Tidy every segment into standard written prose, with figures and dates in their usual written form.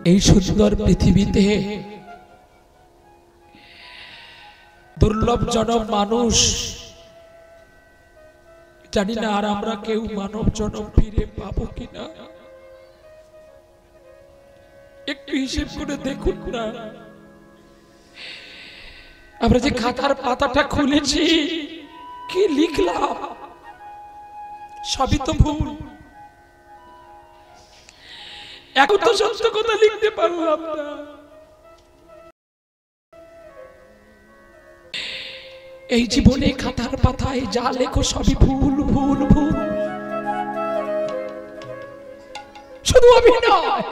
এই সুন্দর পৃথিবীতে দুর্লভ জনম মানুষ, জানি না আর আমরা কেউ মানব জনম ফিরে পাবো কিনা। একটু হিসেব করে দেখুন না, আমরা যে খাতার পাতাটা খুলেছি কি লিখলাম, সবই তো ভুল। এখন তো সত্য কথা লিখতে পারলাম না। এই জীবনে খাতার পাতায় যা লেখো সবই ভুল ভুল ভুল। শুধু অভিনয়,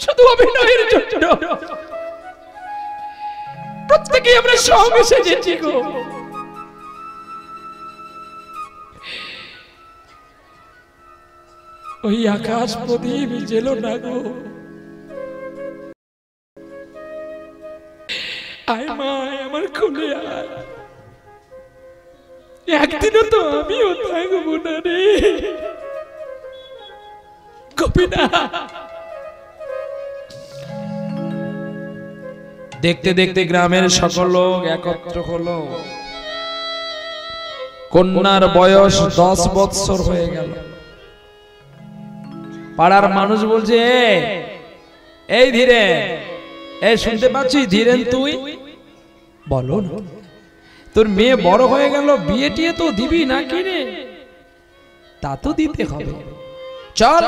শুধু অভিনয়ের জন্য প্রত্যেকে আমরা সঙ্গে সেজেছি গো। ওই আকাশ প্রদীপ জেলো না গো। আয় মা, আমার খুলে আয়, একদিনও তো আমিও থাকবো না রে গোপীনা। দেখতে দেখতে গ্রামের সকল লোক একত্র হলো। কন্যার বয়স 10 বৎসর হয়ে গেল। পাড়ার মানুষ বলছে, এই ধীরেন, এই শুনতে পাচ্ছি ধীরেন, তুই বলো না, তোর মেয়ে বড় হয়ে গেল, বিয়ে টিয়ে তো দিবি নাকি রে? তা তো দিতে হবে। চল,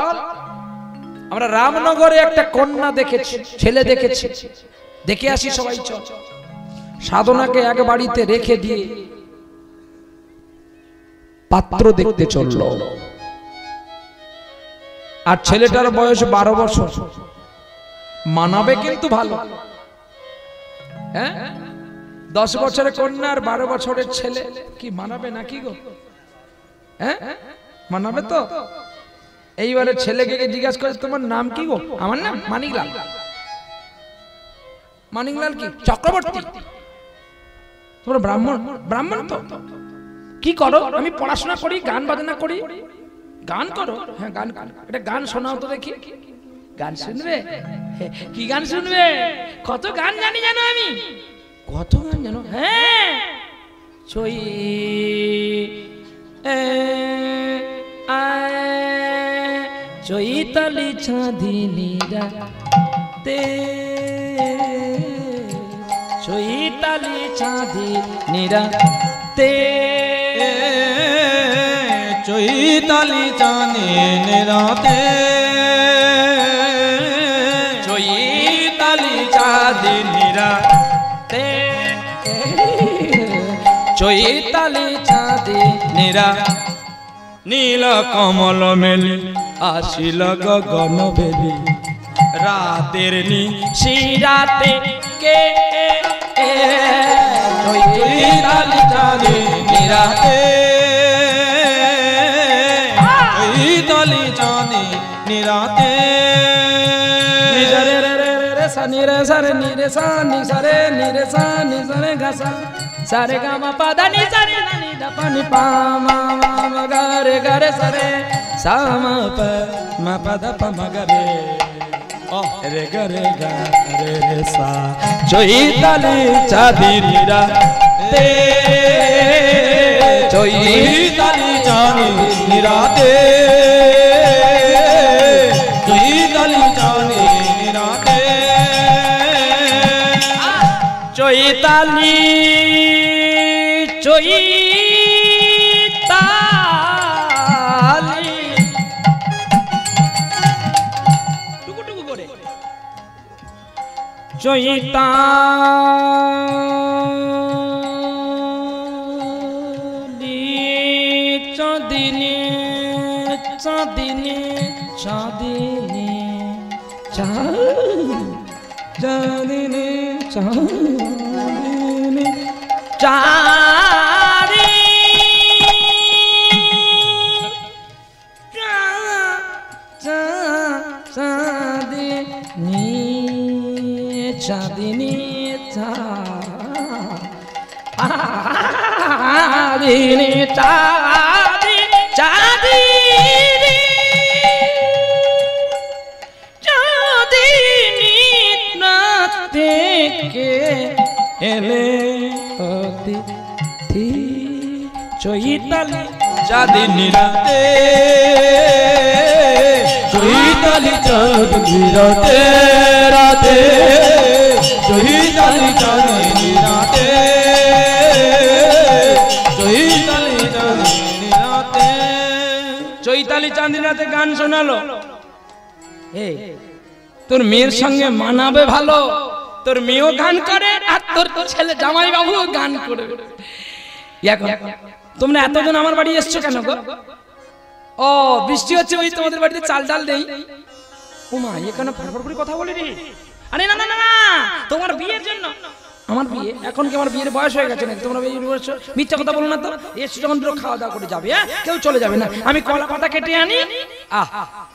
আমরা রামনগরে একটা কন্যা দেখেছি, ছেলে দেখেছি, দেখে আসি সবাই। চল। সাধনাকে এক বাড়িতে রেখে দিয়ে পাত্র দেখতে চলল। আর ছেলেটার বয়স 12 বছর, মানাবে কিন্তু ভালো। হ্যাঁ, 10 বছরের কন্যা আর 12 বছরের ছেলে, কি মানাবে নাকি গো? হ্যাঁ, মানাবে তো। এইবারে ছেলেকে জিজ্ঞাসা করে, তোমার নাম কি গো? আমার নাম মানিকলাল। মানিকলাল কি? চক্রবর্তী। তোমরা ব্রাহ্মণ? ব্রাহ্মণ তো। কি করো? আমি পড়াশোনা করি, গান বাজনা করি। গান করো? হ্যাঁ, গান। এটা গান শোনাও তো দেখি। গান শুনবে? কি গান শুনবে? কত গান জানি জানো আমি। কত গান জানো? হ্যাঁ, চৈতালি চাঁদিনী রাতে, চৈতালি চাঁদিনী রাতে, চৈতালি চাঁদিনী রাতে, চৈতালি চাঁদিনী রাতে, চৈতালি চাঁদিনী রাতে, নীল কমল মেলি আসিল গগন বেলি, রাতের নিশিরাতে কে চৈতালি চাঁদিনী রাতে, চৈতালি চাঁদিনী রাতে। নিরে রে রে রে সা নি রে সা রে নি রে সা নি সা রে নি রে সা নি সা রে গা সা, সা রে গা মা পা দা নি সা রে না নি দা পা নি পা মা মা মা গা রে সা রে সা মা পা মা পা দা পা মা গা রে রে গা রে সা। চৈতালি চাঁদিনী রাতে, চৈতালি চাঁদিনী রাতে, চৈতালি চাঁদিনী রাতে, চৈতালি চৈতালি টুকু টুকু করে চৈতালি চাঁদিনী চাঁদিনী চাঁদিনী চাঁদিনী চাঁদিনী চাঁদি চাঁদিনী চাঁদিনী চাঁদিনী চাঁদি চাঁদিনী চাঁদিনী কে এলে অতিথি চৈতালি চাঁদিনী রাতে চৈতালি চাঁদিনী রাতে রাতে চৈতালি চাঁদিনী রাতে চৈতালি চাঁদিনী রাতে চৈতালি চাঁদিনী রাতে গান শোনালো। এই তোর মেয়ের সঙ্গে মানাবে ভালো, তোর মেয়েও গান করে আর তোর ছেলে জামাই বাবুও গান করে। এখন তোমরা এতজন আমার বাড়ি এসছো কেন গো? ও বৃষ্টি হচ্ছে ওই তোমাদের বাড়িতে চাল ডাল নেই? ওমা এখানে ফরফর করে কথা বলে রে। আরে না না না না, তোমার বিয়ের জন্য। আমার বিয়ে এখন কি আমার বিয়ের বয়স হয়ে গেছে নাকি? তোমরা মিথ্যা কথা বলো না তো। এসে যখন খাওয়া দাওয়া করে যাবে, হ্যাঁ কেউ চলে যাবে না। আমি কলা পাতা কেটে আনি,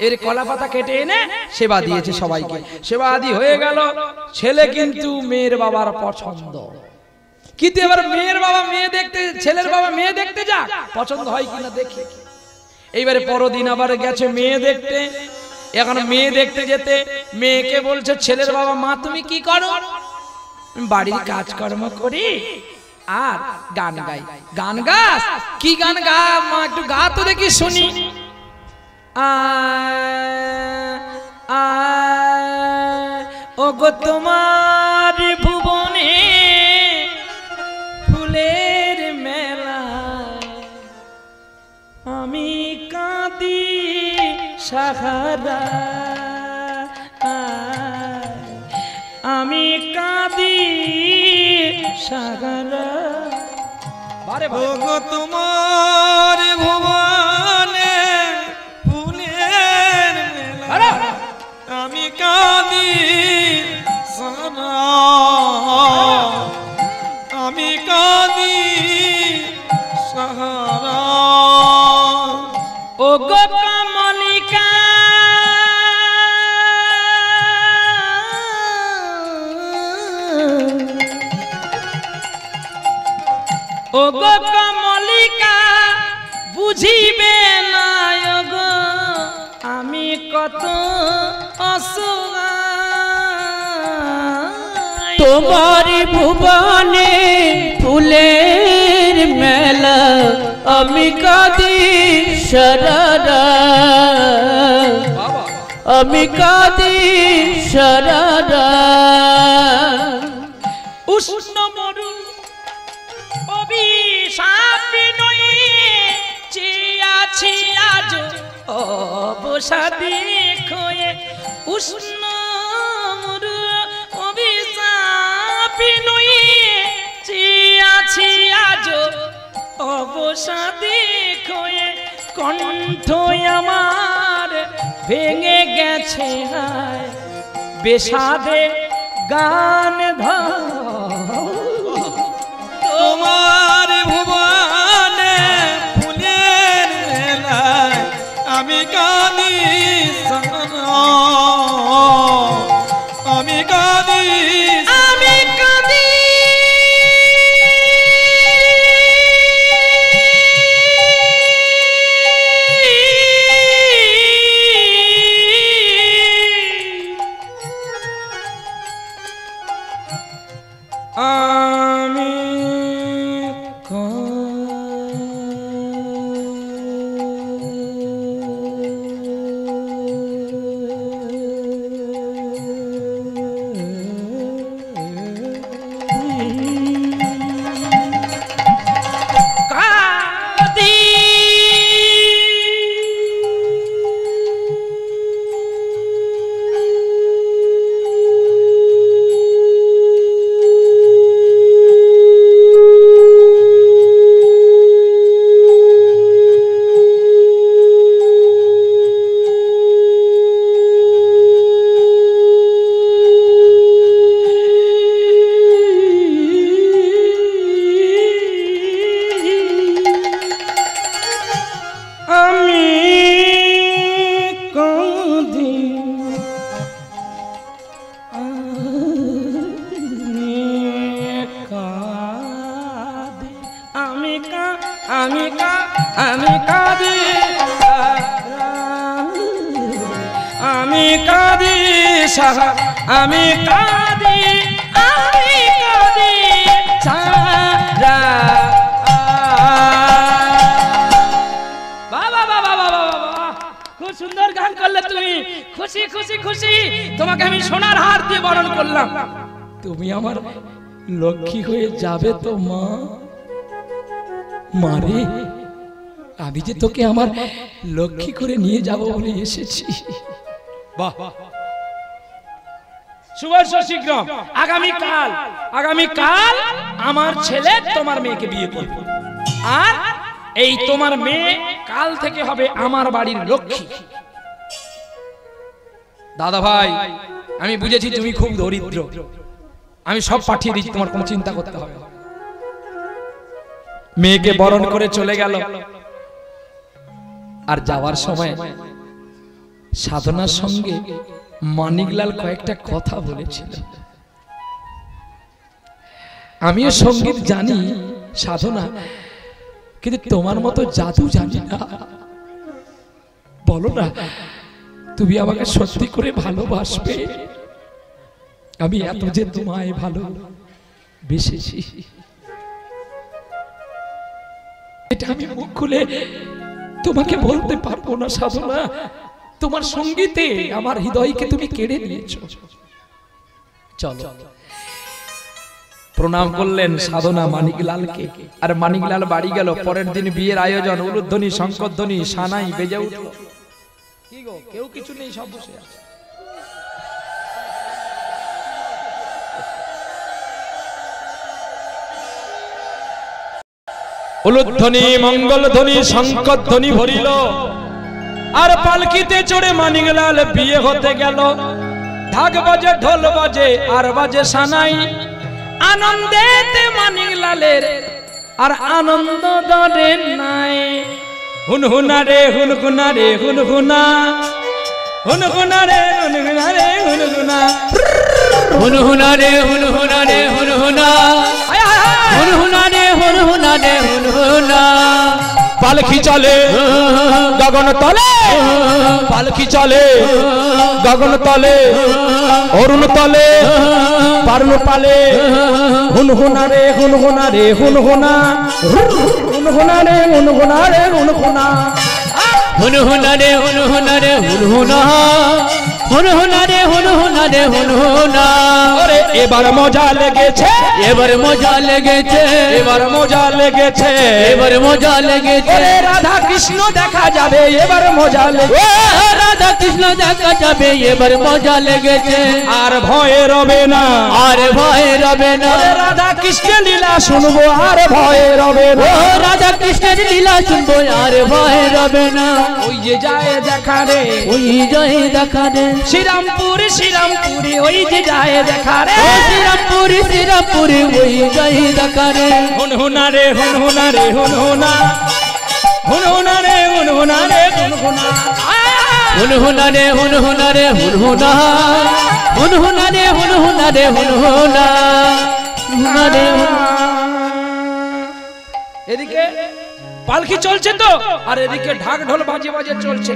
এর কলা পাতা কেটে এনে সেবা দিয়েছে সবাইকে। সেবা আদি হয়ে গেল। ছেলে কিন্তু মেয়ের বাবার পছন্দ, কিন্তু এবার মেয়ের বাবা মেয়ে দেখতে, ছেলের বাবা মেয়ে দেখতে যাক, পছন্দ হয় কিনা দেখি। এইবারে পরদিন আবার গেছে মেয়ে দেখতে। এখন মেয়ে দেখতে যেতে মেয়েকে বলছে ছেলের বাবা, মা তুমি কি করো? বাড়ির কাজকর্ম করি আর গান গাই। গান গাস? কি গান গা মা, একটু গা তো দেখি শুনি। ও গো তোমার ভুবনে ফুলের মেলা, আমি কাঁদি সাহারা, আমি কাঁদি সাহারা। ওগো তোমার ভুবনে ফুলের মেলা, আমি কাঁদি সারা, আমি কাঁদি সাহারা। ও গো কমলিকা ও গো কমলিকা বুঝিবে না গো আমি কত অসহায়। তোমার ভুবনে ফুলের মেলা, আমি কাঁদি সারারা, আমি কাঁদি সারারা। উষ্ণ মরু অভিশাপে নয়ে চেয়াছি আজ অবসাদে খয়ে। উষ্ণ মরু অভিশাপে নয়ে চেয়াছি আজ অবসাদে খয়ে। কণ্ঠ আমার ভেঙে গেছে হায়, বেসাদে গান তোমার ভুবনে ফুলের মেলায়, আমি কাঁদি সারা, আমি কাঁদি, আমি কাঁদি আমি কাঁদি সাহা, আমি কাঁদি, আমি তুমি খুশি খুশি খুশি, তোমাকে আমি সোনার হার দিয়ে বরণ করলাম। তুমি আমার লক্ষ্মী হয়ে যাবে তো মা? মারে, আমি যে তোকে আমার লক্ষ্মী করে নিয়ে যাব বলে এসেছি। বাহ, শুভ শীঘ্র আগামীকাল আমার ছেলে তোমার মেয়েকে বিয়ে করবে, আর এই তোমার মেয়ে কাল থেকে হবে আমার বাড়ির লক্ষ্মী। দাদা ভাই, আমি বুঝেছি তুমি খুব দরিদ্র, আমি সব পাঠিয়ে দিচ্ছি, তোমার কোনো চিন্তা করতে হবে না। মেয়েকে বরণ করে চলে গেল। আর যাওয়ার সময় সাধনার সঙ্গে মানিকলাল কয়েকটা কথা বলেছিল। আমিও সঙ্গীত জানি সাধনা, কিন্তু তোমার মতো জাদু জানি না। বলো না, তুমি আমাকে সত্যি করে ভালোবাসবে? আমি এত যে তোমায় ভালোবেসেছি, এটা আমি মুখ খুলে তোমাকে বলতে পারবো না সাধনা। তোমার সঙ্গীতে আমার হৃদয়কে তুমি কেড়ে নিয়েছো। চলো। প্রণাম করলেন সাধনা মানিকলালকে, আর মানিকলাল বাড়ি গেল। পরের দিন বিয়ের আয়োজন, উলুধ্বনি, শঙ্করধ্বনি, সানাই বেজে উঠল। কি গো, কেউ কিছু নেই, সব বসে আছে। উলুধ্বনি, মঙ্গলধ্বনি, শঙ্করধ্বনি ভরিল, আর পালকিতে চড়ে মানিকলাল বিয়ে হতে গেল। ঢাক বাজে, ঢোল বাজে, আর বাজে সানাই। আনন্দেতে মানিকলালের আর আনন্দ দরে নাই। হুনহুনা রে হুনহুনা রে হুনহুনা, হুনহুনা রে হুনহুনা রে হুনহুনা, হুনহুনা রে হুনহুনা রে হুনহুনা, হুনহুনা রে হুনহুনা রে হুনহুনা। পালকি চলে গগন তলে, পালকি চলে গগন তলে, অরুণ তলে পারণ পালে। হুনহুনা রে হুনহুনা রে হুনহুনা, হুনহুনা রে হুনহুনা রে হুনহুনা, হুনহুনা রে হুনহুনা রে হুনহুনা, হুনহুনা রে হুনহুনা রে হুনহুনা। ওরে এবার মজা লেগেছে, এবার মজা লেগেছে, এবার মজা লেগেছে, এবার মজা লেগেছে। ওরে রাধা কৃষ্ণ দেখা যাবে, এবার মজা লেগেছে। রাধা কৃষ্ণ দেখা যাবে, এবার মজা লেগেছে। আর ভয়ে রবে না, আর ভয় রবে না। ওরে রাধা কৃষ্ণের লীলা শুনবো, আর ভয়ে রবে না। ও রাধা কৃষ্ণের লীলা শুনবো, আর ভয় রবে না। ওই যে যায় দেখা রে, ওই জয় দেখা রে, শ্রীরামপুরি শ্রীরামপুরি, ওই যে যায় দেখা রে। ও শ্রীরামপুরি শ্রীরামপুরি, ওই জয় দেখা রে। হুনহুনা রে হুনহুনা রে হুনহুনা, হুনহুনা রে হুনহুনা রে হুনহুনা, হুনহুনা রে হুনহুনা রে হুনহুনা, হুনহুনা রে হুনহুনা রে হুনহুনা, হুনহুনা রে এদিকে পালকি চলছে তো, আর এদিকে ঢাক ঢোল বাজে বাজে চলছে।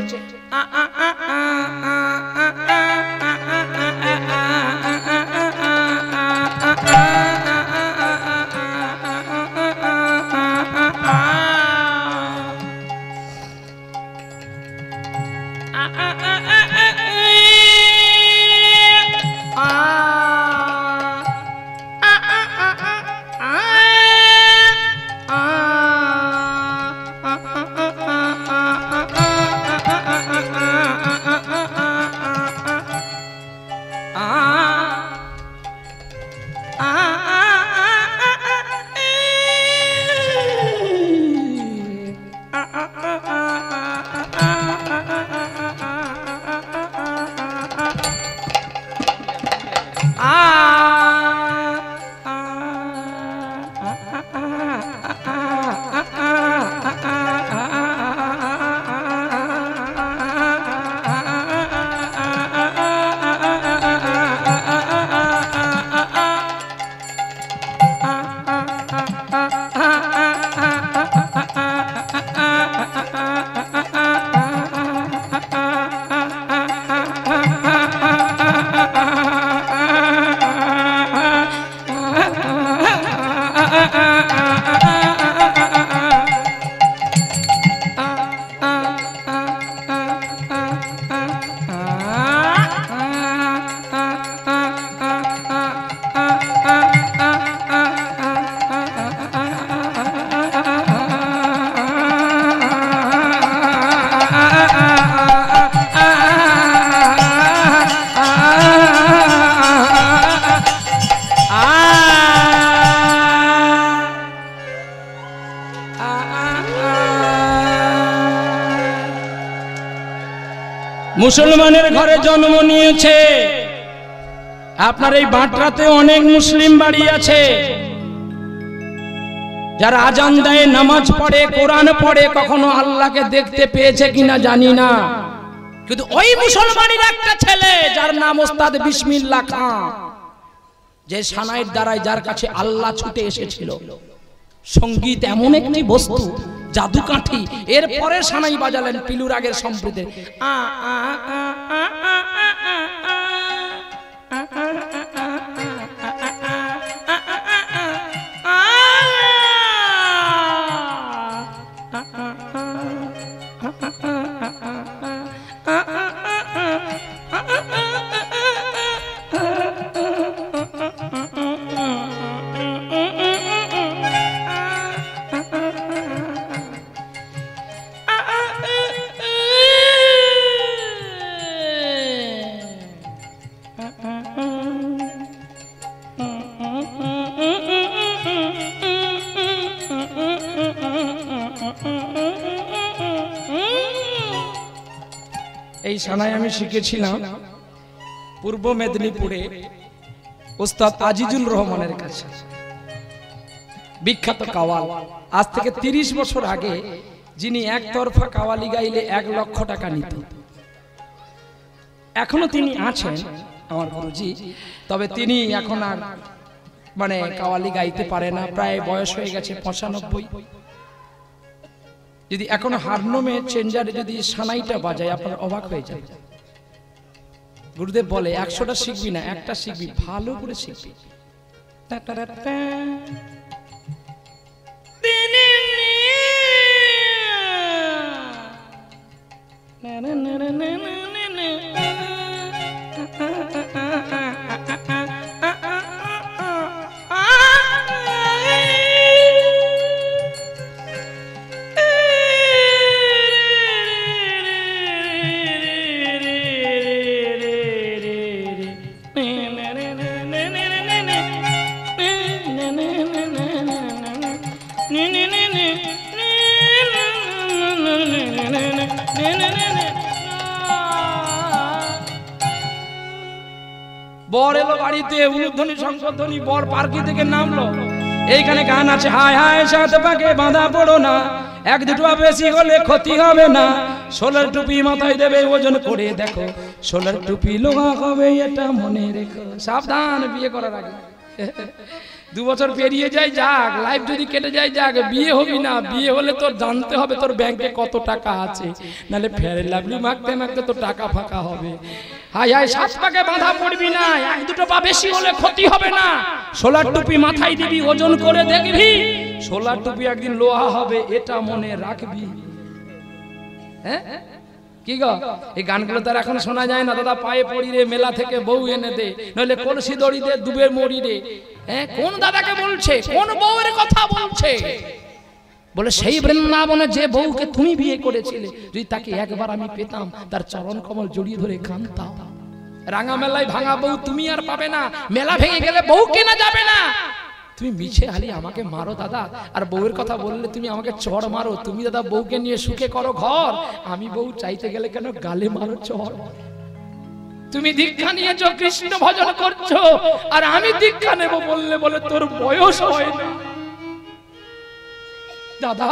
মুসলমানের ঘরে জন্ম নিয়েছে। আপনার এই বাটরাতে অনেক মুসলিম বাড়ি আছে, যারা আজান দেয়, নামাজ পড়ে, কোরআন পড়ে, কখনো আল্লাহকে দেখতে পেয়েছে কিনা জানি না, কিন্তু ওই মুসলমানের একটা ছেলে যার নাম ওস্তাদ বিসমিল্লাহ খান, যে সানাইয়ের দ্বারাই যার কাছে আল্লাহ ছুটে এসেছিল। সঙ্গীত এমন একটি বস্তু, জাদু কাঠি। এরপরে সানাই বাজালেন পিলুরাগের সম্প্রীতে। এই সানাই আমি শিখেছিলাম পূর্ব মেদিনীপুরে ওস্তাদ আজিজুল রহমানের কাছে, বিখ্যাত কাওয়াল। আজ থেকে 30 বছর আগে যিনি একতরফা কাওয়ালি গাইলে 1 লক্ষ টাকা নিত। এখনো তিনি আছেন আমার গুরুজি, তবে তিনি এখন আর কাওয়ালি গাইতে পারে না, প্রায় বয়স হয়ে গেছে 95। যদি এখনো হারমোনিয়ামে চেঞ্জারে যদি সানাইটা বাজায় আপনার অবাক হয়ে যায়। গুরুদেব বলে 100টা শিখবি না, একটা শিখবি, ভালো করে শিখবি। বর এলো বাড়িতে, উলুধ্বনি শঙ্খধ্বনি, বর পার্কি থেকে নামলো। এইখানে গান আছে, হায় হায় সাত পাকে বাঁধা পড়ো না, 1-2 বেশি হলে ক্ষতি হবে না, 16 টুপি মাথায় দেবে, ওজন করে দেখো, 16 টুপি লোহা হবে, এটা মনে রেখো। সাবধান বিয়ে করার আগে। 2 বছর পেরিয়ে যায় যাক, লাইফ যদি কেটে যায় যাক, বিয়ে হবি না। বিয়ে হলে তোর জানতে হবে তোর ব্যাংকে কত টাকা আছে, নাহলে ফেয়ার লাভলি মাখতে মাখতে তোর টাকা ফাঁকা হবে। হাই হাই 7 পাকে বাঁধা পড়বি না, 1-2 পা বেশি হলে ক্ষতি হবে না, 16 টুপি মাথায় দিবি, ওজন করে দেখবি, 16 টুপি একদিন লোহা হবে, এটা মনে রাখবি। হ্যাঁ কি গো, এই গানগুলো তার এখন শোনা যায় না। দাদা পায়ে পড়ি রে, মেলা থেকে বউ এনে দে, নইলে কলসি দড়ি দে, দুবের মরি রে। হ্যাঁ, কোন দাদাকে বলছে, কোন বউয়ের কথা বলছে? বলে সেই বৃন্দাবনে যে বউকে তুমি বিয়ে করেছিলে, যদি তাকে একবার আমি পেতাম, তার চরণ কমল জড়িয়ে ধরে কাঁদতাম। রাঙা মেলায় ভাঙা বউ তুমি আর পাবে না, মেলা ভেঙে গেলে বউ কেনা যাবে না। তুমি মিছে হালি আমাকে মারো দাদা, আর বউয়ের কথা বললে তুমি আমাকে চড় মারো। তুমি দাদা বউকে নিয়ে সুখে করো ঘর, আমি বউ চাইতে গেলে কেন গালে মারো চড়। তুমি দীক্ষা নিয়েছো, কৃষ্ণ ভজন করছো, আর আমি দীক্ষা নেব বললে বলে তোর বয়স হয় না। দাদা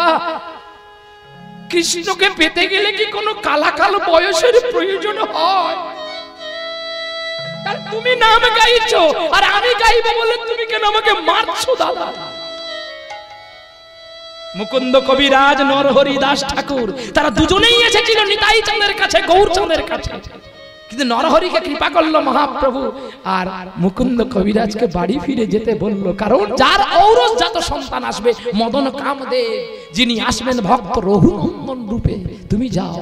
কৃষ্ণকে পেতে গেলে কি কোনো কালাকাল বয়সের প্রয়োজন হয়? তুমি নাম গাইছো আর আমি গাইবো বলে তুমি কেন আমাকে মারছো দাদা? মুকুন্দ কবিরাজ, নরহরি দাস ঠাকুর, তারা দুজনেই এসেছিল নিতাই চাঁদের কাছে, গৌর চাঁদের কাছে, কিন্তু নরহরিকে কৃপা করলো মহাপ্রভু, আর মুকুন্দ কবিরাজকে বাড়ি ফিরে যেতে বললো। কারণ যার ঔরস জাত সন্তান আসবে, মদন কামদেব, যিনি আসবেন ভক্ত রঘুনন্দন রূপে, তুমি যাও।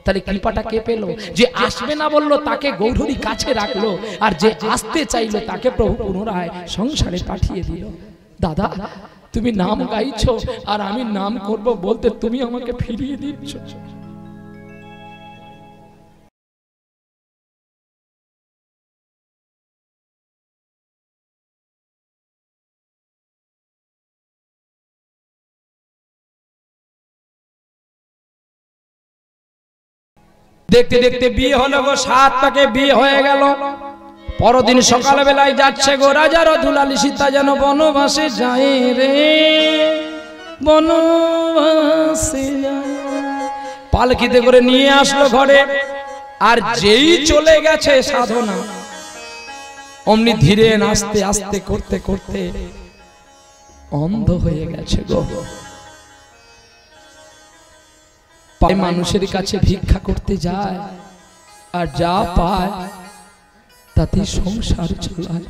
তাহলে কৃপাটা কে পেল? যে আসবে না বললো তাকে গৌরহরি কাছে রাখলো, আর যে আসতে চাইলো তাকে প্রভু পুনরায় সংসারে পাঠিয়ে দিল। দাদা তুমি নাম গাইছো আর আমি নাম করব বলতে তুমি আমাকে ফিরিয়ে দিচ্ছ। দেখতে দেখতে বিয়ে হলো গো, 7 পাকে বিয়ে হয়ে গেল। পরদিন সকালবেলায় যাচ্ছে গো রাজার দুলালি সীতা যেন বনবাসে যায় রে, বনবাসে যায়। পালকিতে করে নিয়ে আসলো ঘরে, আর যেই চলে গেছে সাধনা, অমনি ধীরে আস্তে আস্তে করতে করতে অন্ধ হয়ে গেছে গো। মানুষের কাছে ভিক্ষা করতে যায়, আর যা পায় তাতে সংসার চলায়।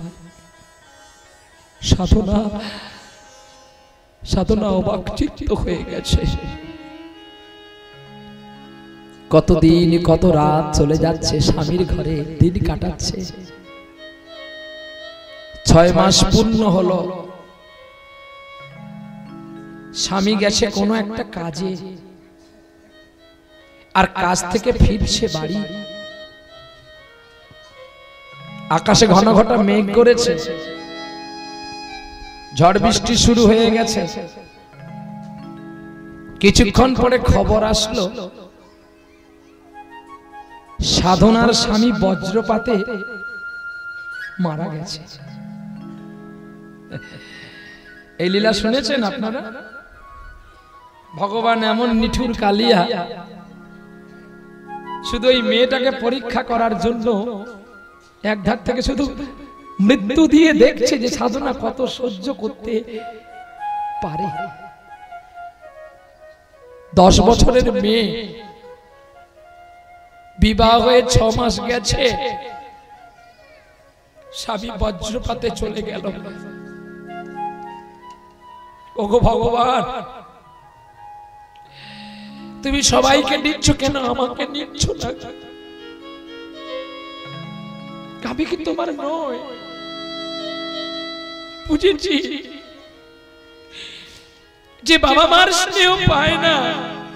সাধনা সাধনা অবাকচিত্ত হয়ে গেছে। কতদিন কত রাত চলে যাচ্ছে, স্বামীর ঘরে দিন কাটাচ্ছে। 6 মাস পূর্ণ হলো, স্বামী গেছে কোনো একটা কাজে, আর কাজ থেকে ফিরছে বাড়ি। আকাশে ঘন ঘন মেঘ করেছে, ঝড় বৃষ্টি শুরু হয়ে গেছে। কিছুক্ষণ পরে খবর আসলো, সাধনার স্বামী বজ্রপাতে মারা গেছে। এই লীলা শুনেছেন আপনারা? ভগবান এমন নিঠুর কালিয়া, শুধু এই মেয়েটাকে পরীক্ষা করার জন্য এক ধার থেকে শুধু মৃত্যু দিয়ে দেখছে যে সাধনা কত সহ্য করতে পারে। 10 বছরের মেয়ে, বিবাহ হয়ে 6 মাস গেছে, স্বামী বজ্রপাতে চলে গেল। ওগো ভগবান, তুমি সবাইকে নিচ্ছ কেন, আমাকে নিচ্ছ না? আমি কি তোমার নয়? বুঝেছি যে বাবা মার স্নেহ পায় না,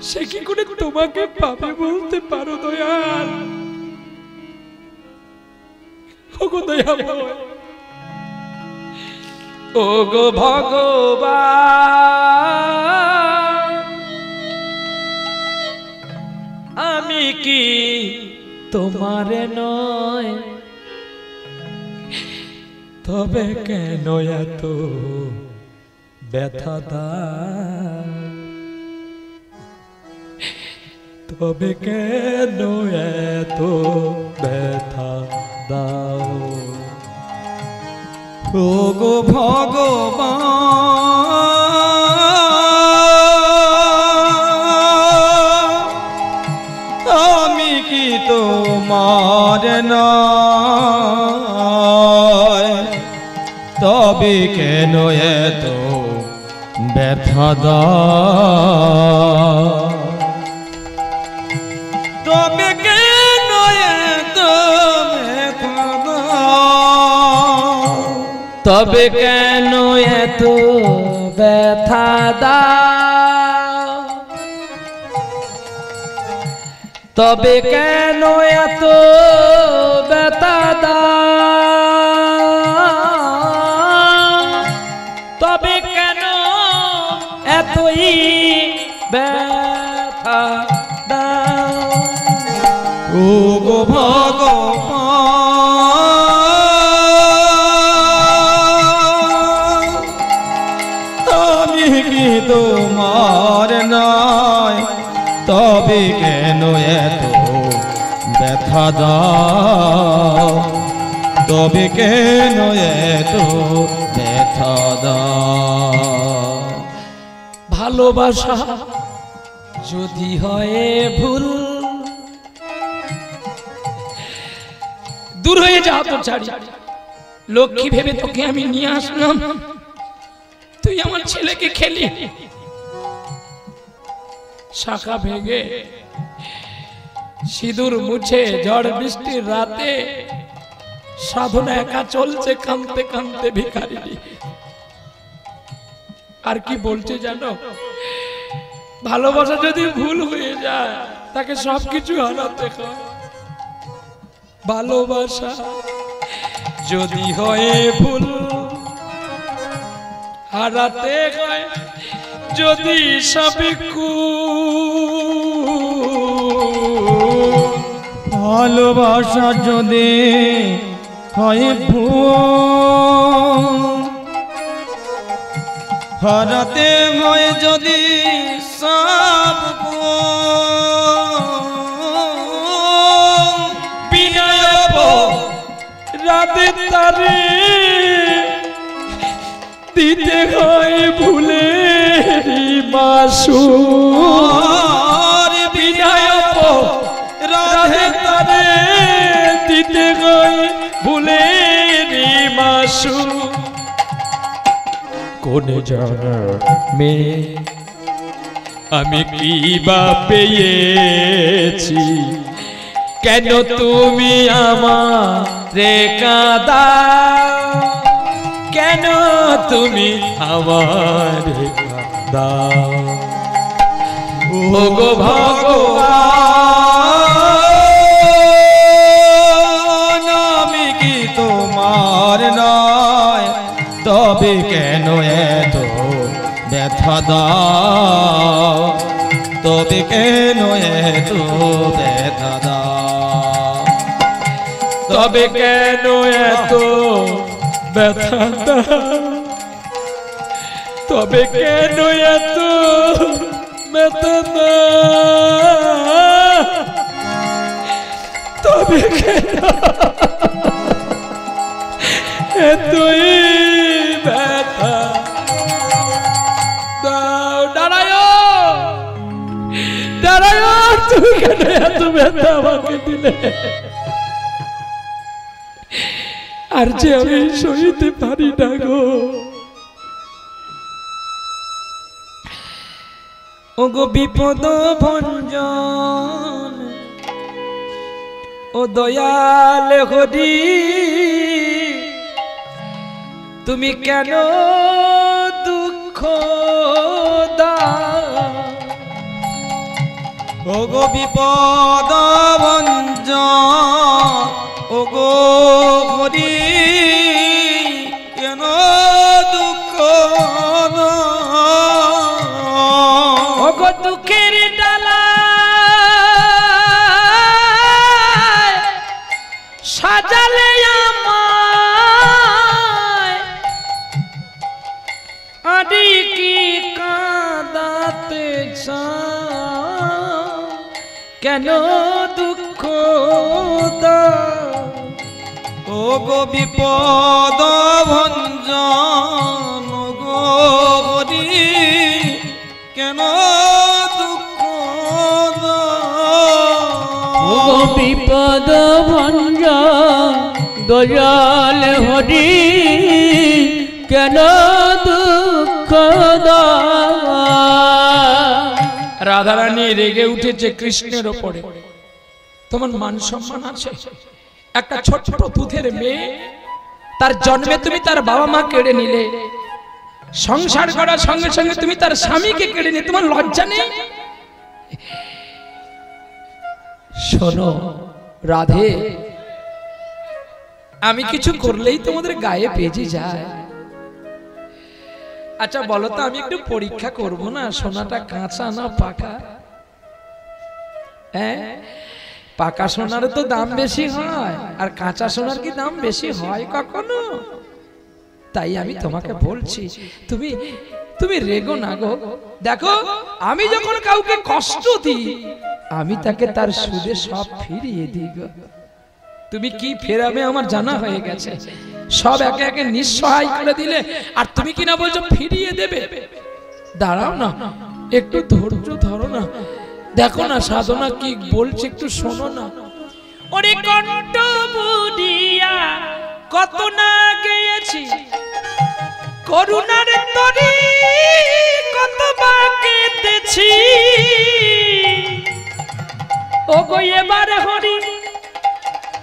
সে কি করে তোমাকে পাবে বলতে পারো দয়াল? ওগো দয়াময়, ওগো ভগবান, আমি কি তোমার নয়? তবে কেন এত ব্যথা দাও? তবে কেন এত ব্যথা দাও? ওগো ভগবান, আমি কি তোমার নয়? তবে কেন এত ব্যথা দাও? তবে কেন এত ব্যথা দাও? তবে কেন এত ব্যথা দাও? তবে কেন এত ব্যথা দাও? তবে কেন এতই ব্যথা দাও? ওগো ভগবান, আমি কি তোমার নয়? তবে কেন এত ব্যথা দাও? তবে কেন এত ব্যথা দাও? ভালোবাসা যদি হয় ভুল, দূর হয়ে যাও তো ছাড়ি। লক্ষ্মী ভেবে তোকে আমি নিয়ে আসলাম, তুই আমার ছেলেকে খেলি। শাখা ভেঙে সিঁদুর মুছে ঝড় বৃষ্টির রাতে সাধনা একা চলছে কাঁদতে কাঁদতে ভিখারি। আর কি বলছে জানো? ভালোবাসা যদি ভুল হয়ে যায় তাকে সবকিছু হারাতে হয়। ভালোবাসা যদি হয় ভুল হারাতে হয়, যদি সবই ভালোবাসা যদি হয় ভুল, হারাতে হয় যদি সব বিনয় রাতে তারে দিতে হয় ভুলে বাসু, বিনয় রাধে তারে দিতে হয় ভুলে বাসু। কোন জানা মেয়ে আমি কি বা পেয়েছি, কেন তুমি আমারে কাঁদাও, কেন তুমি আমারে কাঁদাও। ও গো ভগবান, আমি কি তোমার নয়, তবে কেন এত ব্যথা দাও, তবে কেন এত ব্যথা দাও, তবে কেন এত ব্যথা দাও, তবে কেন এত ব্যথা দাও, তবে কেন এতই ব্যথা দাও। দাঁড়ায় দাঁড়ায়, তুমি কেন এত ব্যথা আমাকে দিলে, আর যে আমি সইতে পারি না গো। ও গো বিপদ ভঞ্জন, ও দয়াল হরি, তুমি কেন দুঃখ দাও। ও গো বিপদ ভঞ্জন, ও গো হরি, কেন দুঃখ দাও। ও গো দুঃখের ডালা সাজালে আমায়, আদি কি কাঁদাতে চাও, কেন দুঃখ দাও। ও গো বিপদ ভঞ্জন, ও গো হরি, কেন দুঃখ দাও। ও বিপদ ভঞ্জন দয়াল হরি, কেন দুঃখ দাও। রাধারানী রেগে উঠেছে কৃষ্ণের ওপরে। তোমার মান সম্মান আছে? একটা ছোট্ট দুধের মেয়ে, তার জন্মে তুমি তার বাবা মা কেড়ে নিলে, সংসার করার সঙ্গে সঙ্গে তুমি তার স্বামীকে কেড়ে নিলে, তোমার লজ্জা নেই? শোনো রাধে, আমি কিছু করলেই তোমাদের গায়ে বেজে যায়। আচ্ছা বলো তো, আমি একটু পরীক্ষা করব না সোনাটা কাঁচা না পাকা? হ্যাঁ, পাকা সোনার তো দাম বেশি হয়, আর কাঁচা সোনার কি দাম বেশি হয় কখনো? তাই আমি তোমাকে বলছি, তুমি তুমি রেগো না গো। দেখো, আমি যখন কাউকে কষ্ট দিই, আমি তাকে তার সুদে সব ফিরিয়ে দিই গো। তুমি কি ফেরাবে আমার জানা হয়ে গেছে। সব একে একে নিঃসহায় করে দিলে, আর তুমি কিনা বলছো ফিরিয়ে দেবে। দাঁড়াও না, একটু ধৈর্য ধরো না। দেখো না সাধনা কি বলছে, একটু শোনো না। ওরে কণ্ঠ বুড়িয়া কত না গেয়েছি, করুণার তরি কত বা কেঁদেছি। ও গো এবার হরি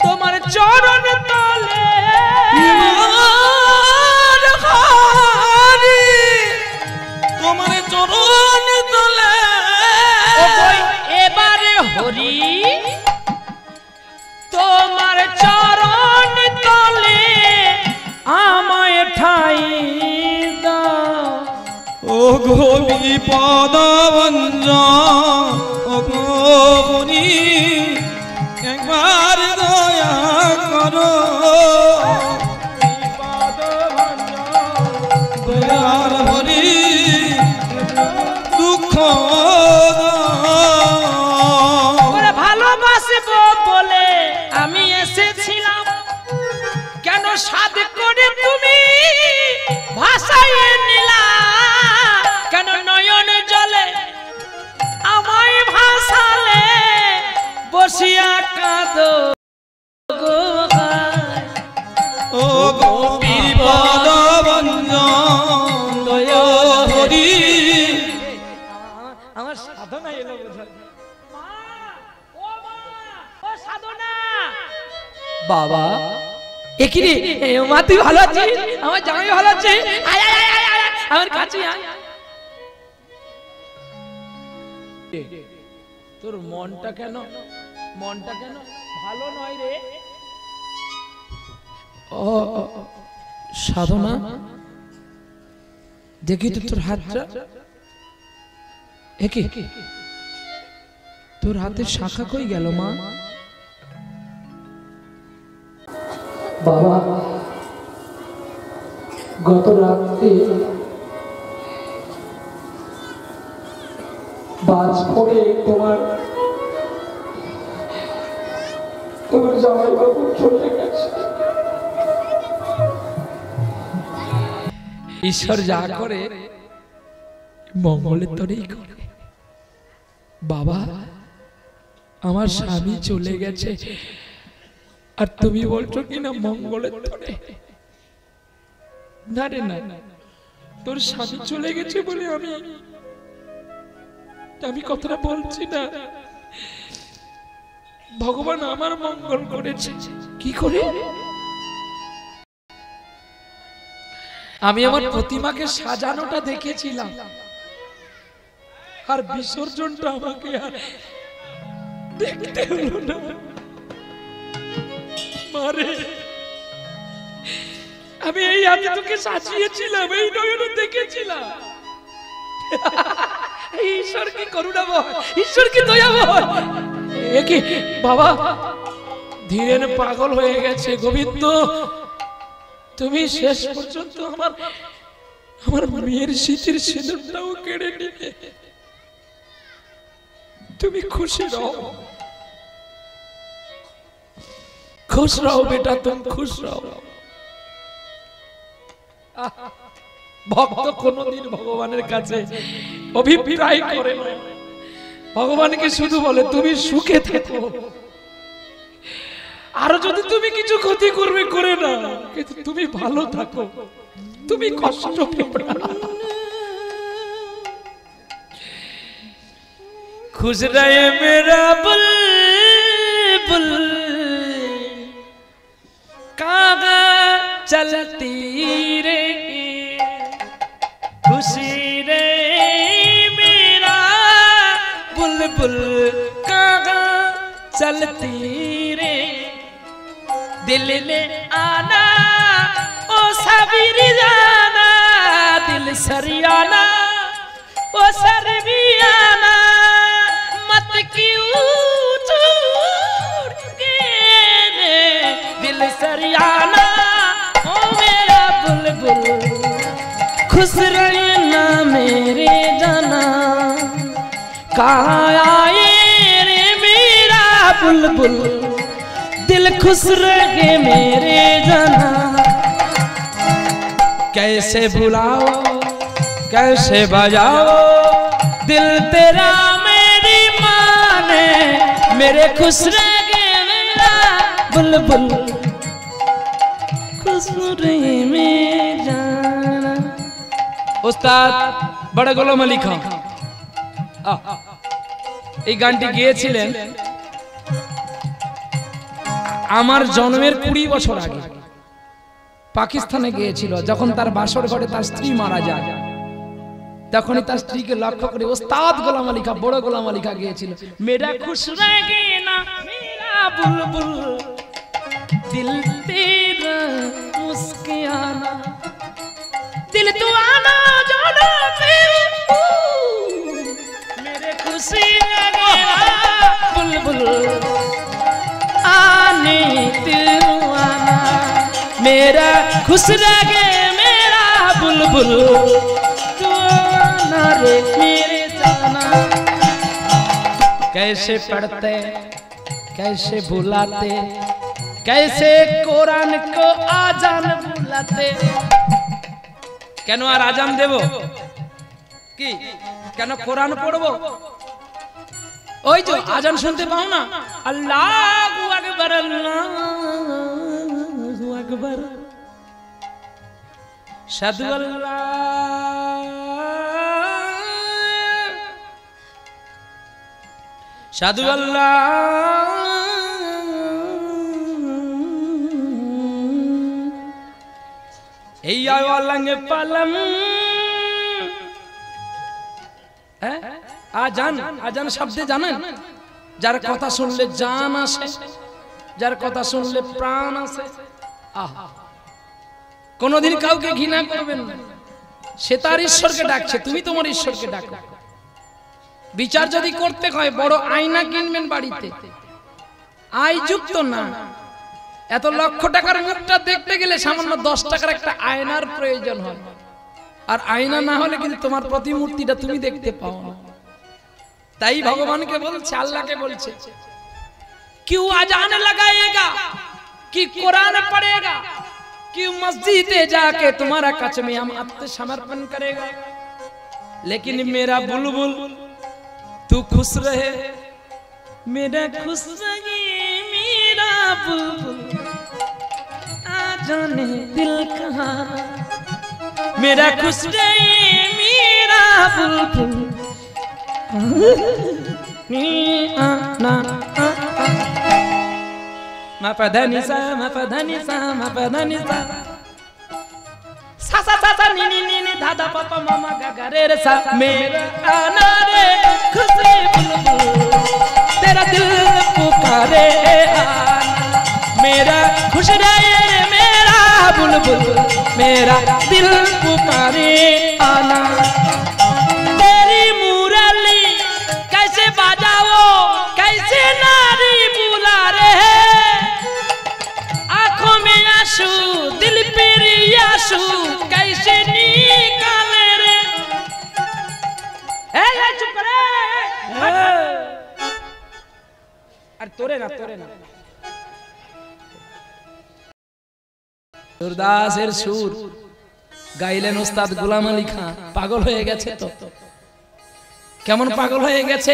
তোমার চরণ তলে, তোমার চরণ তলে, এবারে হরি তোমার চরণ তলে আমায় ঠাই দাও। ও গো বিপদ ভঞ্জন, ও গো হরি, একবার ওরে ভালোবাসবো বলে আমি এসেছিলাম, কেন সাধ করে তুমি ভাষায় নিলা, কেন নয়ন জলে আমায় ভাসালে, বসিয়া কাঁদো গো হায়। ও গোপীর পদ বঞ্জন হরি। আমার সাধনা এলো বোঝা। মা, ও মা, ও সাধনা। বাবা একই রে, মা তুই ভালো আছিস? আমার জামাই ভালো আছে? আয় আয় আয় আয় আয়, আমার কাছে আয়। তোর মনটা কেন ভালো নয় রে? ও সাধনা, দেখি তো তোর হাতটা। একে তোর হাতের শাখা কই গেল মা? বাবা গত রাতে বাজ পড়ে তোমার জামাই বাবু চলে গেছে। ঈশ্বর যা করে মঙ্গলের তরেই করে। বাবা আমার স্বামী চলে গেছে, আর তুমি বলছো কিনা মঙ্গলের তরে? না রে না, তোর স্বামী চলে গেছে বলে আমি কথাটা বলছি না। ভগবান আমার মঙ্গল করেছে। কি করে? আমি আমার প্রতিমাকে সাজানোটা দেখেছিলাম, আর বিসর্জনটা আমাকে আর দেখতে হলো না। মারে আমি এই হাতে তোকে সাজিয়েছিলাম, এই নয়নে দেখেছিলাম। ঈশ্বর কি করুণাময়, ঈশ্বর কি দয়াময়। কি বাবা ধীরেন পাগল হয়ে গেছে। গোবিন্দ তুমি শেষ পর্যন্ত আমার মেয়ের শীতের সিঁদুরটাও কেড়ে নিলে। তুমি খুশি রहो, খুশ রहो বেটা, তুমি খুশ রहो। ভক্ত কোনদিন ভগবানের কাছে অভিপ্রায় করে না, ভগবানকে শুধু বলে তুমি সুখে থেকো, আর যদি তুমি কিছু ক্ষতি করবে করে না, কিন্তু তুমি ভালো থাকো, তুমি কষ্ট পেও না। खुश रहे मेरा बुलबुल, कहाँ चलती रे, खुशी रे मेरा बुलबुल, कहाँ चलती रे, दिल ले आना ओ सबीर जाना, दिल सरियाना ओ सरबियाना, मत क्यों छोड़ के दिल सरियाना ओ मेरा बुलबुल, खुश रहना मेरे जाना, कहाँ आए रे मेरा बुलबुल, दिल खुश रहे मेरे जाना। कैसे बुलाओ कैसे बजाओ दिल तेरा मेरी माने, मेरे खुश रहे मेरा बुलबुल, खुश रहे मेरे जाना। उस्ताद बड़ा গোলাম আলী খান এই গানটি গেয়েছিলেন আমার জন্মের 20 বছর আগে। পাকিস্তানে গিয়েছিল, যখন তার বাসর ঘরে তার স্ত্রী মারা যায়, তখনই তার স্ত্রীকে লক্ষ্য করে ওস্তাদ গোলাম আলী খান, বড় গোলাম আলী খান গিয়েছিল, মেরা খুশ রহে না মেরা বুলবুল, দিল তেরা মুস্কুরানা, दिल तू आना जाना मेरे खुशी लगेगा बुलबुल, आने तू आना मेरा खुश लगे मेरा बुलबुल, तू आना रे मेरे जाना। कैसे पढ़ते कैसे बुलाते, कैसे कुरान को आजान बुलाते। কেন আর আজান দেব কি, কেন কোরআন পড়বো? ওই যে আজান শুনতে পাও না, আল্লাহু আকবার আল্লাহু আকবার, সাধু আল্লাহ সাধু আল্লাহ এই আওয়ালাঙ্গে পালম। আজান, আজান শব্দে জানেন? যার কথা শুনলে জান আসে, যার কথা শুনলে প্রাণ আসে। আহা, কোনদিন কাউকে ঘৃণা করবেন না, সে তার ঈশ্বরকে ডাকছে, তুমি তোমার ঈশ্বরকে ডাকো। বিচার যদি করতে হয় বড় আয়না কিনবেন বাড়িতে, আয়যুক্ত না। এত লক্ষ টাকার মুখটা দেখতে গেলে সামান্য 10 টাকার একটা আয়নার প্রয়োজন হয়, আর আয়না না হলে কিন্তু তোমার প্রতিমূর্তিটা তুমি দেখতে পাও না। তাই ভগবানকে বলছে, আল্লাহকে বলছে, क्यों अजान लगाएगा कि कुरान पढ़ेगा, क्यों मस्जिदे जाके तुम्हारा कच में हम आत्मसमर्पण करेगा। लेकिन मेरा बुलबुल तू खुश रहे, मेरा खुश रहे मेरा बुलबुल, आ जाने दिल कहाँ, मेरा खुश रहे मेरा बुलबुल, ma pa da ni sa ma pa da ni sa ma pa da ni sa sa sa sa sa ni ni ni ni da da pa pa mama ga ga re re sa, mera आना रे खुशी बुलबुल तेरा दिल पुकारे आना, मेरा खुश रहे मेरा बुलबुल मेरा दिल पुकारे आना। तेरी मुरली कैसे बजाओ कैसे नारी बुला रहे, आंखों में आंसू दिल पर आंसू कैसे निकाले रे। ए चुप रे, अरे तोरे ना সুরদাসের সুর গাইলেন ওস্তাদ গোলাম আলী খান। পাগল হয়ে গেছে তো, কেমন পাগল হয়ে গেছে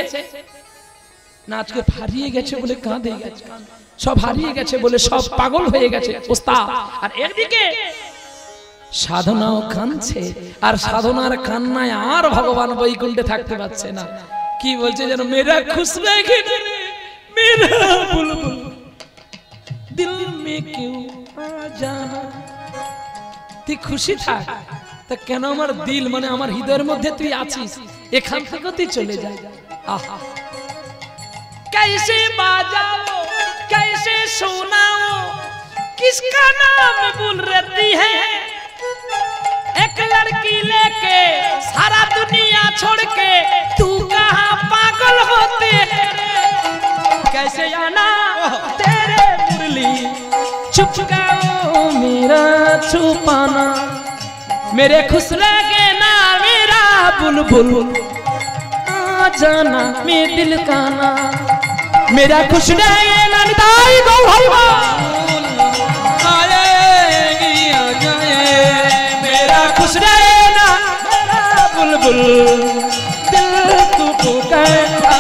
না, আজকে হারিয়ে গেছে বলে কাঁদে গেছে, সব হারিয়ে গেছে বলে সব পাগল হয়ে গেছে ওস্তাদ। আর একদিকে সাধনাও কাঁদছে, আর সাধনার কান্নায় আর ভগবান বৈকুণ্ঠে থাকতে পারছে না। কি বলছে যেন, মেরা খুশ রেখে মেরা বুলবুল দিল মে কেউ আ জানা। তুই খুশি থাক, তা কেন আমার দিল মানে আমার হৃদয়ের মধ্যে তুই আছিস, এখান থেকে তুই চলে যা। আহা, कैसे बाजाओ कैसे सुनाओ किसका नाम भूल रहती है, एक लड़की लेके सारा दुनिया छोड़ के तू कहाँ पागल होते है, कैसे आना तेरे मुरली छुपकाओ मेरा छुपाना, मेरे खुश लगे ना मेरा बुलबुल आ जाना मैं दिल का ना, मेरा खुश रहे ना निताई गो भैया आएगी आ जाए, मेरा खुश रहे ना मेरा बुलबुल दिल तू पुकारा।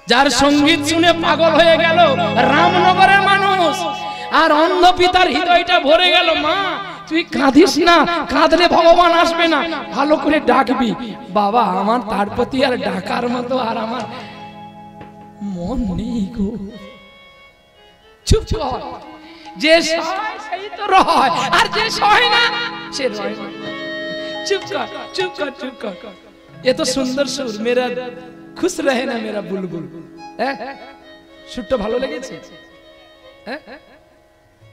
যার সঙ্গীত শুনে পাগল হয়ে গেল রামনগরের মানুষ, আর অন্ধ পিতার হৃদয়টা ভরে গেল। মা তুই কাঁদিস না, কাঁদলে ভগবান আসবে না, ভালো করে ডাকবি। বাবা আমার তার প্রতি আর ডাকার মতো আর আমার মন নেই গো। চুপ কর, যে সয় সেই তো রয়, আর যে সয় না সে রয় না। চুপ কর চুপ কর চুপ কর। এ তো সুন্দর সুর, মেরা খুশ রহে না মেরা বুলবুল। সুরটা ভালো লেগেছে?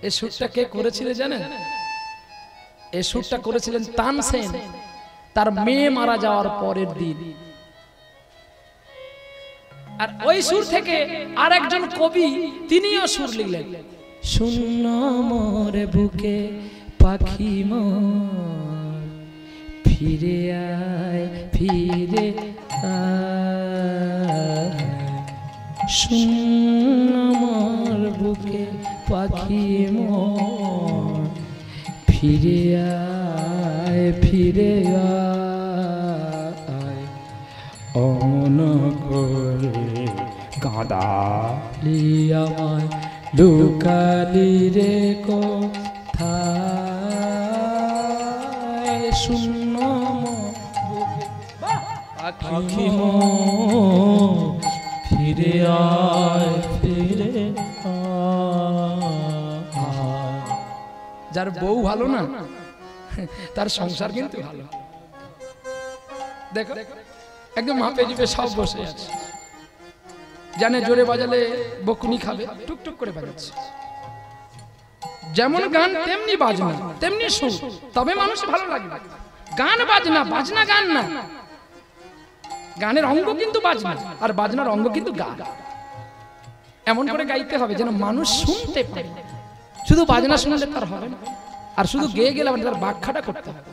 এই সুরটা কে করেছিল জানেন? এই সুরটা করেছিলেন তানসেন, তার মেয়ে মারা যাওয়ার পরের দিন। আর ওই সুর থেকে আরেকজন কবি তিনিও সুর লিখলেন, শূন্য মোর বুকে পাখি মোর ফিরে আয় ফিরে আয় শূন্য আমার বুকে পাখি মন ফিরে আয় ফিরে আয় অমন করে কাঁদালি আমায় লুকালি রে কোথায় শূন্য পাখি মন ফিরে আয় ফিরে আয়। যার বউ ভালো না তার সংসার কিন্তু ভালো। দেখো একদম মাপে জিপে সব বসে আছে, জানে জোরে বাজালে বকুনি খাবে, টুকটুক করে বাজাচ্ছে। যেমন গান তেমনি বাজনা তেমনি সুর, তবে মানুষ ভালো লাগবে। গান বাজনা, বাজনা গান না। গানের অঙ্গ কিন্তু বাজনা আর বাজনার অঙ্গ কিন্তু গান। এমন করে গাইতে হবে যেন মানুষ শুনতে পারে। শুধু বাজনা শুনলে তার হবে না, আর শুধু গেয়ে গেলে তার ব্যাখ্যাটা করতে হবে।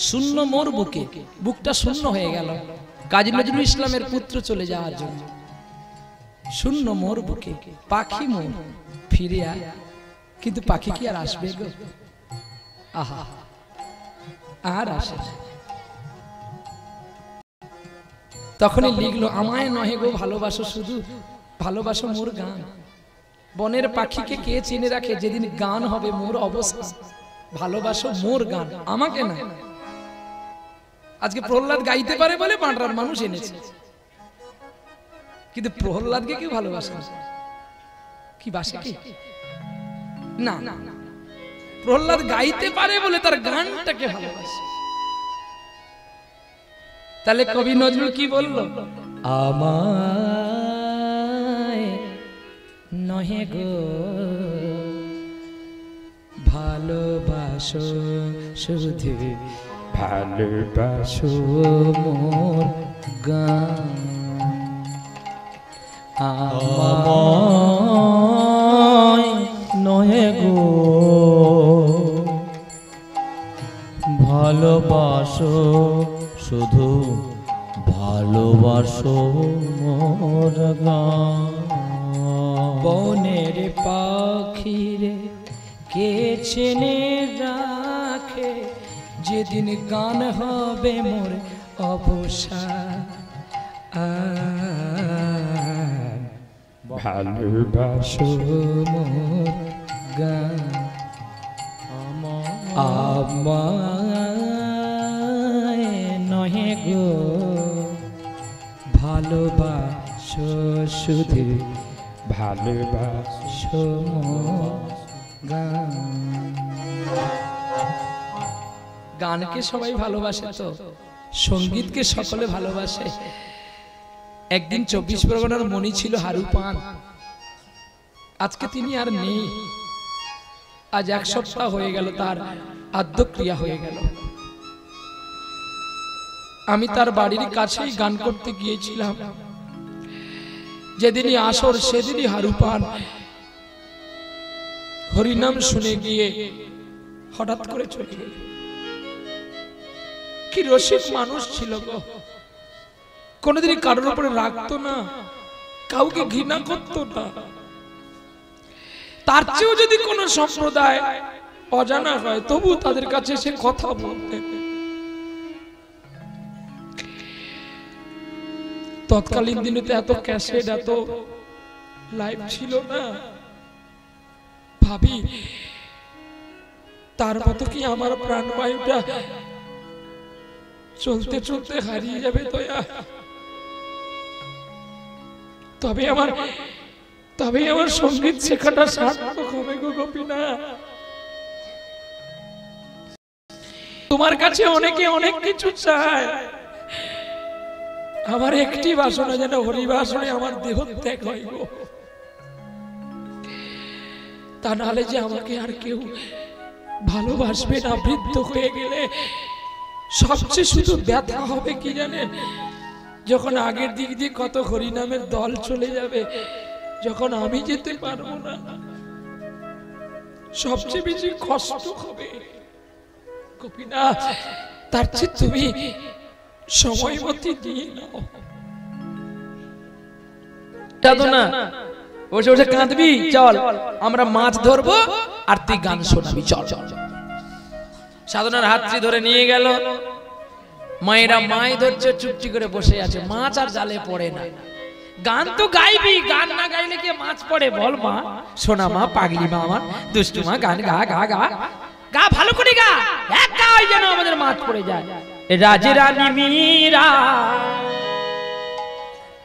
শূন্য মোর বুকে, বুকটা শূন্য হয়ে গেল কাজী নজরুল ইসলামের পুত্র চলে যাওয়ার জন্য। শূন্য মোর বুকে পাখি মোর ফিরে আয়, কিন্তু পাখি কি আর আসবে গো? আহা, আর আসে না। তখনই লিখলো, আমায় নহে গো ভালোবাসো শুধু, ভালোবাসো মোর গান। বনের পাখিকে কে চিনে রাখে, যেদিন গান হবে মোর অবস্থা। ভালোবাসো মোর গান, আমাকে না। আজকে প্রহ্লাদ গাইতে পারে বলে বাঁটরার মানুষ এনেছে, কিন্তু প্রহ্লাদকে কেউ ভালোবাসে কি? বাসে কি? না, প্রহ্লাদ গাইতে পারে বলে তার গানটাকে ভালোবাসে। তাহলে কবি নজরুল কি বলল? আমায় নহে গো ভালোবাসো শুধু, ভালোবাসো মোর গান। আমায় নহে গো ভালোবাসো শুধু, ভালোবাসো মোর গান। বনের পাখিরে কে চেনে রাখে, যেদিন গান হবে মোর অবসান। ভালোবাসো মোর গান। আমায় নহে গো ভালোবাসো শুধু, ভালোবাসো মোর গান। গানকে সবাই ভালোবাসে তো, সঙ্গীতকে সকলে ভালোবাসে। একদিন 24 পরগনার মণি ছিল হারুপান, আজকে তিনি আর নেই। আজ 1 সপ্তাহ হয়ে গেল তার আদ্যক্রিয়া হয়ে গেল। আমি তার বাড়ির কাছেই গান করতে গিয়েছিলাম। যেদিনই আসর সেদিনই হারুপান হরিনাম শুনে গিয়ে হঠাৎ করে চলে গেল। কি রসিক মানুষ ছিল গো, কোনদিনই কারোর উপরে রাখতো না, কাউকে ঘৃণা করতো না। তার চেয়েও যদি কোন সম্প্রদায় অজানা হয় তবু তাদের কাছে সে কথা বলতেন। তৎকালীন দিনে তো এত ক্যাসেট, এত লাইভ ছিল না। ভাবি তার মতো কি আমার প্রাণবায়ুটা চলতে চলতে হারিয়ে যাবে দয়া? তবে আমার সঙ্গীত শেখাটা সার্থক হবে গো গোপীনাথ। তোমার কাছে অনেকে অনেক কিছু চায়, আমার একটি বাসনা যেন হরিবাসনে আমার দেহ ত্যাগ হয় গো। তা নাহলে যে আমাকে আর কেউ ভালোবাসবে না। বৃদ্ধ হয়ে গেলে সবচেয়ে শুধু ব্যথা হবে কি জানেন? যখন আগের দিক দিয়ে কত হরিনামের দল চলে যাবে, যখন আমি যেতে পারবো না, সবচেয়ে বেশি কষ্ট হবে। গোপীনাথ তার চেয়ে তুমি সময় মতো দিয়ে নাও। সাধনা বসে বসে কাঁদবি? চল আমরা মাছ ধরবো আর তুই গান শোনাবি, চল চল। সাধনার হাতটি ধরে নিয়ে গেল। মায়েরা মাই ধরছে, চুপটি করে বসে আছে, মাছ আর জালে পড়ে না। গান তো গাইবি, গান না গাইলে কি মাছ পড়ে বল? মা সোনা মা, পাগলি মা আমার, দুষ্টু মা, গান গা গা গা গা, ভালো করে গা, এক গাই যেন আমাদের মাছ পড়ে যায়। রাজে রানী মীরা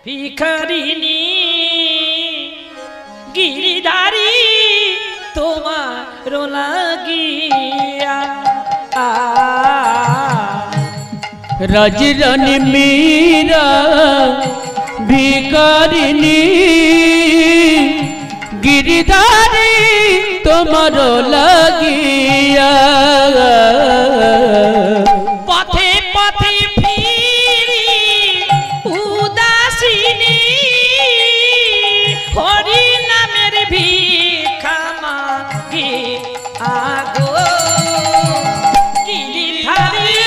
ভিখারিনী গিরিধারী তোমার লাগিয়া, রাজরানী মীরা ভিখারিনী গিরিধারী তোমার লাগিয়া, পথে পথে ফিরি উদাসিনী হরি নামের ভিক্ষা মাগি আগো, গিরিধারী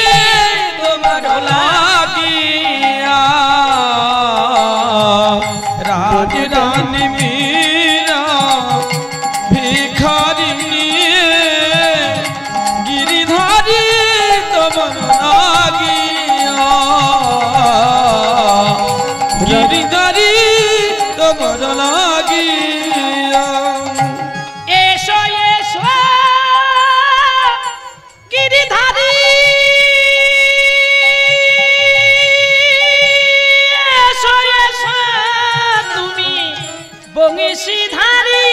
তোমার লাগিয়া। রাজরানী মীরা ভিখারিনী গিরিধারী তোমার লাগিয়া, গিরিধারী তোমার লাগিয়া। এসো এসো গিরিধারী, এসো এসো তুমি বংশীধারী,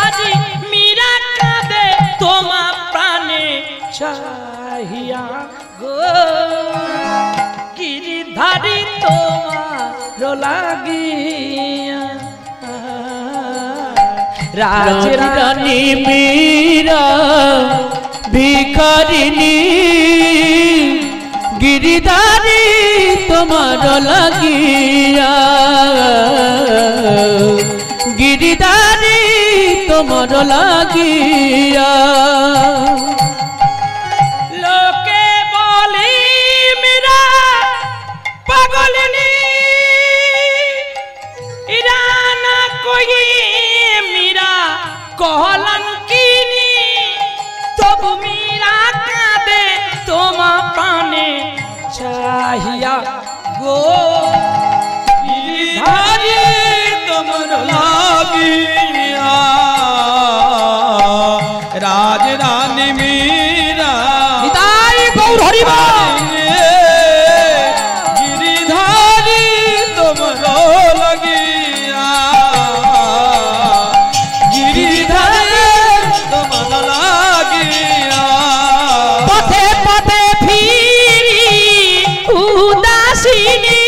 আজি মীরা কাঁদে তোমার প্রাণে চাহিয়া গো, গিরিধারী তোমার লাগিয়া। রাজরানী মীরা ভিখারিনী গিরিধারী তোমার লাগিয়া, গিরিধারী তোমার লাগিয়া। লোকে বলে মীরা পাগলিনী, ইরানা কই মীরা কলঙ্কিনী, তবু মীরা কাঁদে তোমা পানে চাহিয়া গো, গিরিধারী তোমার লাগিয়া। রাজরানী মীরা নিতাই গৌর হরিবা, গিরিধারী তোমার লাগিয়া, গিরিধারী তোমার লাগিয়া। পথে পথে ফিরি উদাসিনী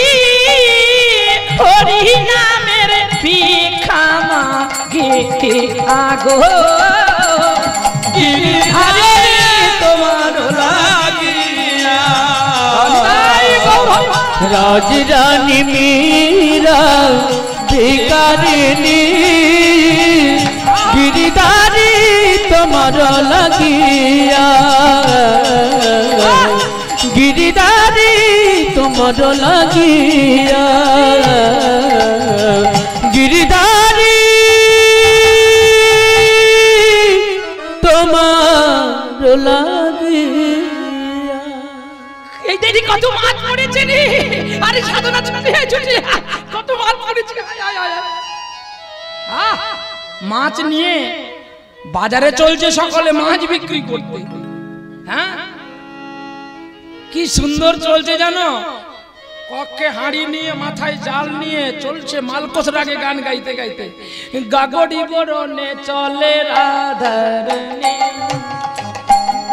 হরি নামের ভিক্ষা মাগি আগো, গিরিধারী তোমার লাগিয়া। রাজরানী মীরা ভিখারিনী গিরিধারী তোমার লাগিয়া, গিরিধারী তোমার লাগিয়া, গিরিধারী তোমার লাগিয়া। এই দেরি কত মাছ পড়েছে রে, আরে সাধনা ছুটে ছুটে কত মাছ পড়েছে। মাছ নিয়ে বাজারে চলছে সকলে মাছ বিক্রি করতে। হ্যাঁ কি সুন্দর চলছে জানো, কক্ষে হাঁড়ি নিয়ে মাথায় জাল নিয়ে চলছে মালকোষ রাগে গান গাইতে গাইতে, গাগড়ি বরণে চলে রাধারানী,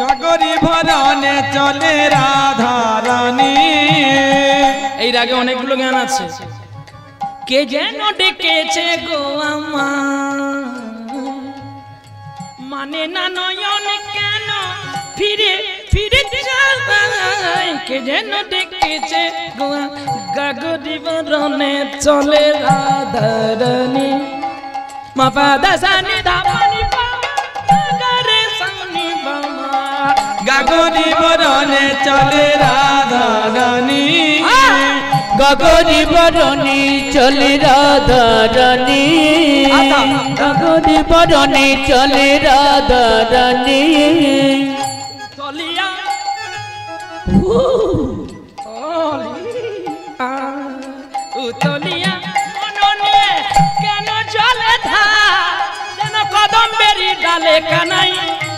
গাগরি ভরণে চলে রাধারানী। এই রাগে অনেকগুলো গান আছে। কে যেন ডেকেছে গো আমার, মানে না নয়ন কেন ফিরে ফিরে যায়, কে যেন ডেকেছে গো, গাগরি বরণে চলে রাধারানী, মা পা দা সা নি ধা পা নি পা গা রে সা নি পা মা, গগনি বরণে চলে রাধা রানী গগনি বরণে চলে রাধা রানী গগনি বরণে চলে রাধা রানী তলিয়া উতলিয়া মননে কেন চলে ধা যেন কদম বেরি ডালে কানাই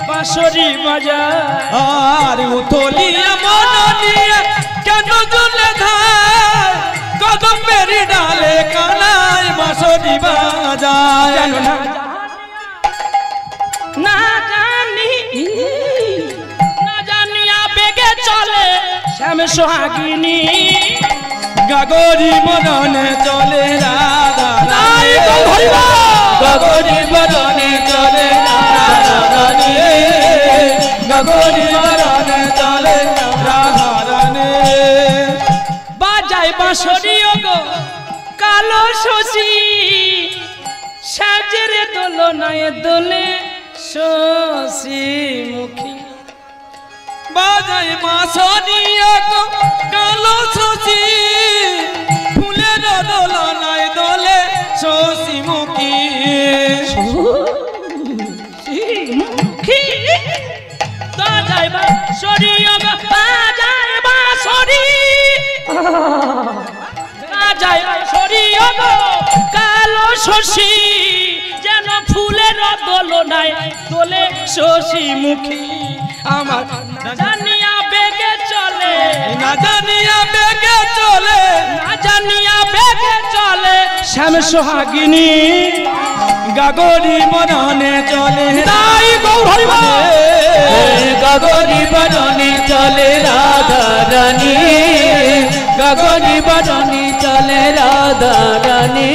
বাঁশরি বাজায় আর উতলিয়া মননিয়া কেন চলে ধার কদম বেরি ডালে কানাই বাঁশরি বাজায় জানো না না জানি না জানিয়া বেগে চলে শ্যাম সোহাগিনী গগরি বরণে চলে রাধা রানী গগরি বরণে চলে রাধা রানী গগরি বরণে চলে রাধা রানী বাজায় বাঁশরি গো কালো শশী সাজরে দোলনায় দোলে শশী মুখী বাজাই মাসনিয়া গো কালো শশী ফুলের দোলনায় দোলে শশী মুখী মুখী বাজায় বাঁশরি গো বাজায় বাঁশরি বাজায় বাঁশরি গো কালো শশী যেন ফুলের দোলনায় দোলে শশী মুখী আমার জানিয়া বেগে চলে না জানিয়া বেগে চলে না জানিয়া বেগে চলে শ্যাম সোহাগিনী গগরি বরণে চলে তাই গৌর গগনি বরণে চলে রাধা রানী গগনি বরণে চলে রাধা রানী